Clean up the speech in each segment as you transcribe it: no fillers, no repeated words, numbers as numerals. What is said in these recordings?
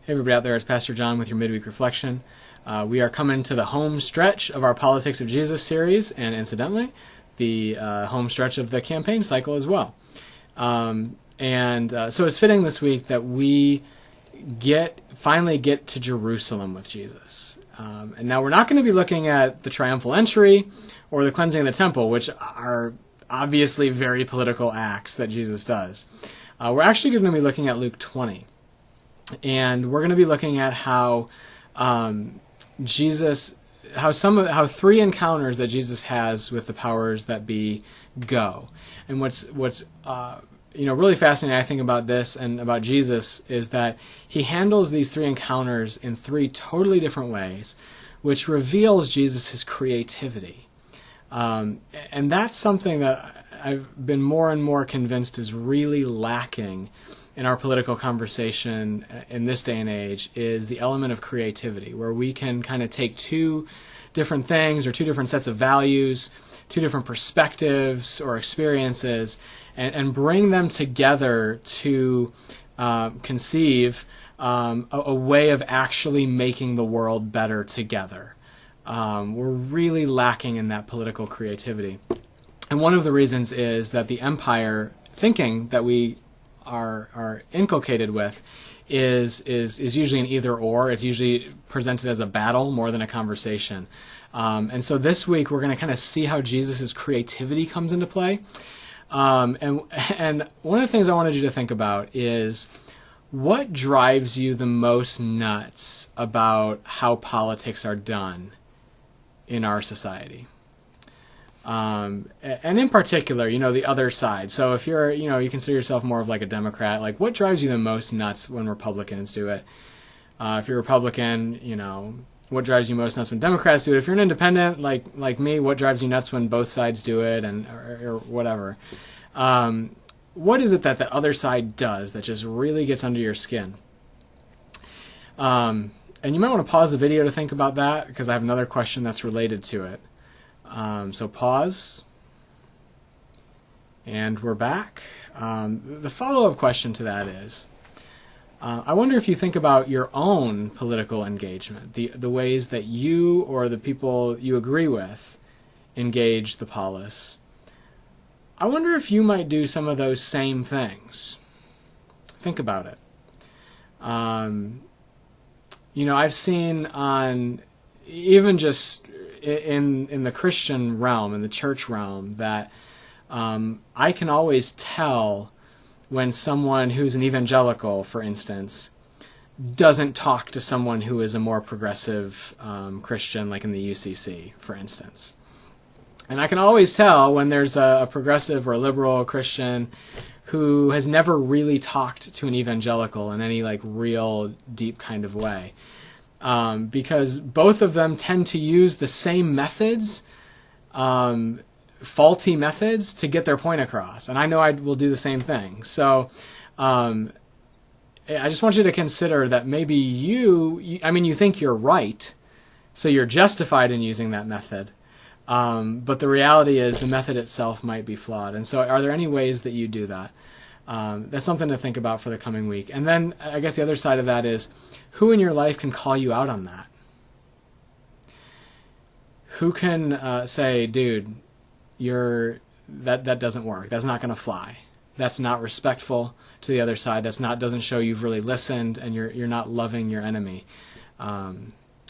Hey everybody out there, it's Pastor John with your midweek reflection. We are coming to the home stretch of our Politics of Jesus series, and incidentally, the home stretch of the campaign cycle as well. So it's fitting this week that we finally get to Jerusalem with Jesus. And now we're not going to be looking at the triumphal entry or the cleansing of the temple, which are obviously very political acts that Jesus does. We're actually going to be looking at Luke 20. And we're going to be looking at how three encounters that Jesus has with the powers that be go. And what's really fascinating, I think, about this and about Jesus is that he handles these three encounters in three totally different ways, which reveals Jesus' creativity. And that's something that I've been more and more convinced is really lacking in our political conversation in this day and age, is the element of creativity, where we can kind of take two different things or two different sets of values, two different perspectives or experiences, and bring them together to conceive a way of actually making the world better together. We're really lacking in that political creativity. And one of the reasons is that the empire thinking that we are inculcated with is usually an either or. It's usually presented as a battle more than a conversation. And so this week we're going to kind of see how Jesus' creativity comes into play. And one of the things I wanted you to think about is, what drives you the most nuts about how politics are done in our society? And in particular, the other side. So if you're, you consider yourself more of like a Democrat, like what drives you the most nuts when Republicans do it? If you're a Republican, what drives you most nuts when Democrats do it? If you're an independent, like me, what drives you nuts when both sides do it, or whatever? What is it that other side does that just really gets under your skin? And you might want to pause the video to think about that, because I have another question that's related to it. So pause, and we're back. The follow-up question to that is, I wonder if you think about your own political engagement, the ways that you or the people you agree with engage the polis. I wonder if you might do some of those same things. Think about it. I've seen on, even just in the Christian realm, in the church realm, that I can always tell when someone who's an evangelical, for instance, doesn't talk to someone who is a more progressive Christian, like in the UCC, for instance. And I can always tell when there's a progressive or a liberal Christian who has never really talked to an evangelical in any real deep kind of way. Because both of them tend to use the same methods, faulty methods, to get their point across. And I know I will do the same thing. So I just want you to consider that maybe you think you're right, so you're justified in using that method. But the reality is the method itself might be flawed. And so are there any ways that you do that? That's something to think about for the coming week. And then I guess the other side of that is, who in your life can call you out on that? Who can say, dude, that doesn't work. That's not going to fly. That's not respectful to the other side. Doesn't show you've really listened, and you're not loving your enemy, or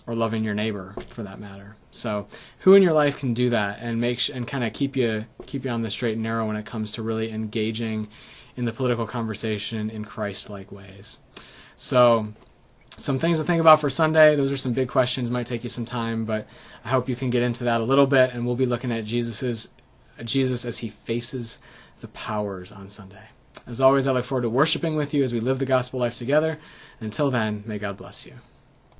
loving your neighbor for that matter. So who in your life can do that and and kind of keep you on the straight and narrow when it comes to really engaging in the political conversation in Christ-like ways? So some things to think about for Sunday. Those are some big questions. Might take you some time, but I hope you can get into that a little bit, and we'll be looking at Jesus as he faces the powers on Sunday. As always, I look forward to worshiping with you as we live the gospel life together. Until then, may God bless you.